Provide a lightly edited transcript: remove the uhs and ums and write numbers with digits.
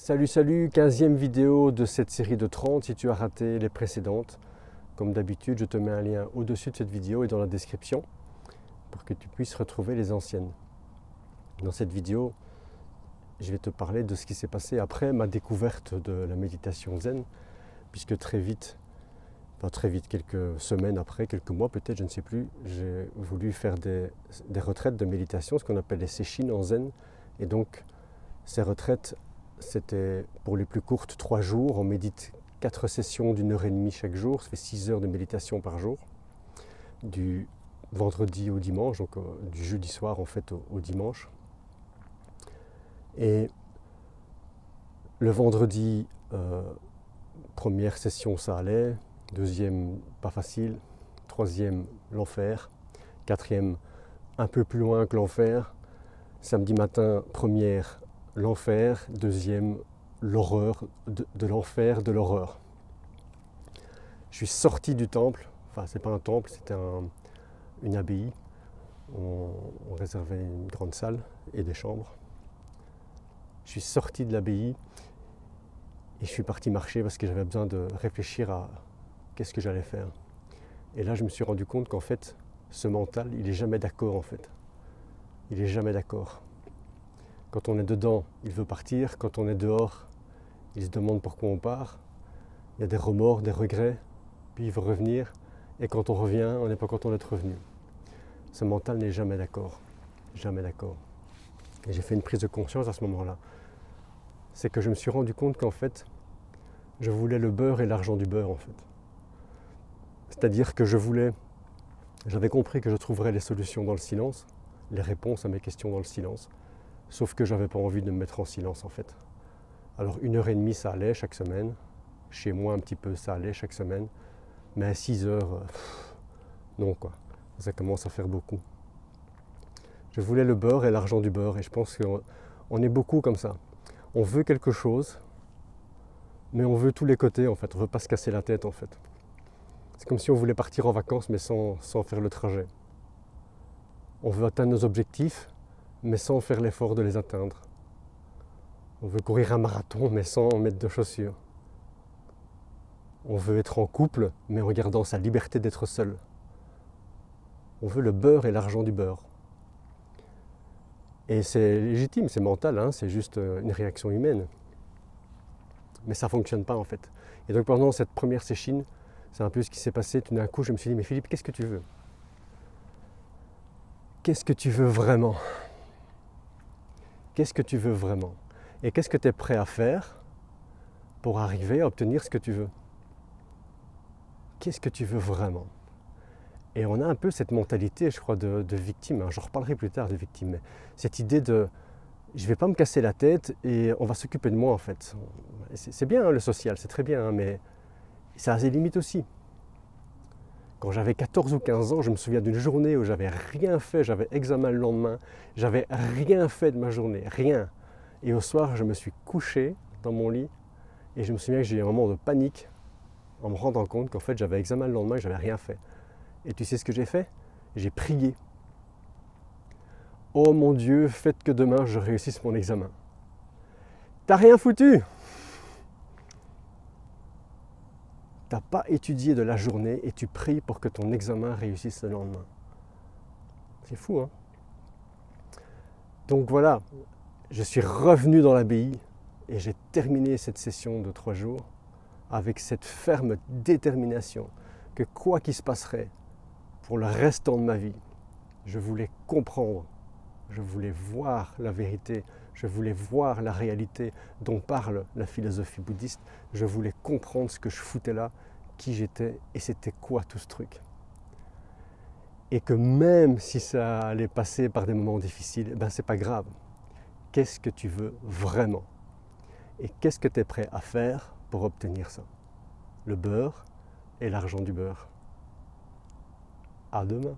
Salut, 15e vidéo de cette série de 30. Si tu as raté les précédentes, comme d'habitude, je te mets un lien au-dessus de cette vidéo et dans la description pour que tu puisses retrouver les anciennes. Dans cette vidéo, je vais te parler de ce qui s'est passé après ma découverte de la méditation zen, puisque très vite, quelques semaines après, quelques mois peut-être, je ne sais plus, j'ai voulu faire des retraites de méditation, ce qu'on appelle les sesshin en zen. Et donc, ces retraites, c'était pour les plus courtes 3 jours. On médite 4 sessions d'1h30 chaque jour. Ça fait 6 heures de méditation par jour, du vendredi au dimanche, donc du jeudi soir en fait au dimanche. Et le vendredi, première session ça allait, deuxième pas facile, troisième l'enfer, quatrième un peu plus loin que l'enfer, samedi matin première l'enfer, deuxième l'horreur de l'enfer, de l'horreur. Je suis sorti du temple, enfin c'est pas un temple, c'était une abbaye. On réservait une grande salle et des chambres. Je suis sorti de l'abbaye et je suis parti marcher parce que j'avais besoin de réfléchir à qu'est-ce que j'allais faire. Et là je me suis rendu compte qu'en fait ce mental il est jamais d'accord en fait. Il est jamais d'accord. Quand on est dedans, il veut partir. Quand on est dehors, il se demande pourquoi on part. Il y a des remords, des regrets, puis il veut revenir. Et quand on revient, on n'est pas content d'être revenu. Ce mental n'est jamais d'accord. Jamais d'accord. Et j'ai fait une prise de conscience à ce moment-là. C'est que je me suis rendu compte qu'en fait, je voulais le beurre et l'argent du beurre en fait. C'est-à-dire que j'avais compris que je trouverais les solutions dans le silence, les réponses à mes questions dans le silence. Sauf que j'avais pas envie de me mettre en silence en fait. Alors 1h30 ça allait chaque semaine, chez moi un petit peu ça allait chaque semaine, mais à 6 heures, non quoi, ça commence à faire beaucoup. Je voulais le beurre et l'argent du beurre et je pense qu'on est beaucoup comme ça. On veut quelque chose, mais on veut tous les côtés en fait, on veut pas se casser la tête en fait. C'est comme si on voulait partir en vacances mais sans faire le trajet. On veut atteindre nos objectifs, mais sans faire l'effort de les atteindre. On veut courir un marathon, mais sans mettre de chaussures. On veut être en couple, mais en gardant sa liberté d'être seul. On veut le beurre et l'argent du beurre. Et c'est légitime, c'est mental, hein, c'est juste une réaction humaine. Mais ça ne fonctionne pas en fait. Et donc pendant cette première sesshin, c'est un peu ce qui s'est passé. Tout d'un coup, je me suis dit, mais Philippe, qu'est-ce que tu veux? Qu'est-ce que tu veux vraiment? Qu'est-ce que tu veux vraiment? Et qu'est-ce que tu es prêt à faire pour arriver à obtenir ce que tu veux? Qu'est-ce que tu veux vraiment? Et on a un peu cette mentalité, je crois, de victime. J'en reparlerai plus tard de victime. Mais cette idée de je ne vais pas me casser la tête et on va s'occuper de moi en fait. C'est bien hein, le social, c'est très bien, hein, mais ça a ses limites aussi. Quand j'avais 14 ou 15 ans, je me souviens d'une journée où j'avais rien fait, j'avais examen le lendemain, j'avais rien fait de ma journée, rien. Et au soir, je me suis couché dans mon lit et je me souviens que j'ai eu un moment de panique en me rendant compte qu'en fait j'avais examen le lendemain et que j'avais rien fait. Et tu sais ce que j'ai fait? J'ai prié. Oh mon Dieu, faites que demain je réussisse mon examen. T'as rien foutu! T'as pas étudié de la journée et tu pries pour que ton examen réussisse le lendemain. C'est fou, hein? Donc voilà, je suis revenu dans l'abbaye et j'ai terminé cette session de 3 jours avec cette ferme détermination que quoi qu'il se passerait pour le restant de ma vie, je voulais comprendre, je voulais voir la vérité, je voulais voir la réalité dont parle la philosophie bouddhiste, je voulais comprendre ce que je foutais là, qui j'étais et c'était quoi tout ce truc. Et que même si ça allait passer par des moments difficiles, ben c'est pas grave. Qu'est-ce que tu veux vraiment? Et qu'est-ce que tu es prêt à faire pour obtenir ça? Le beurre et l'argent du beurre. À demain.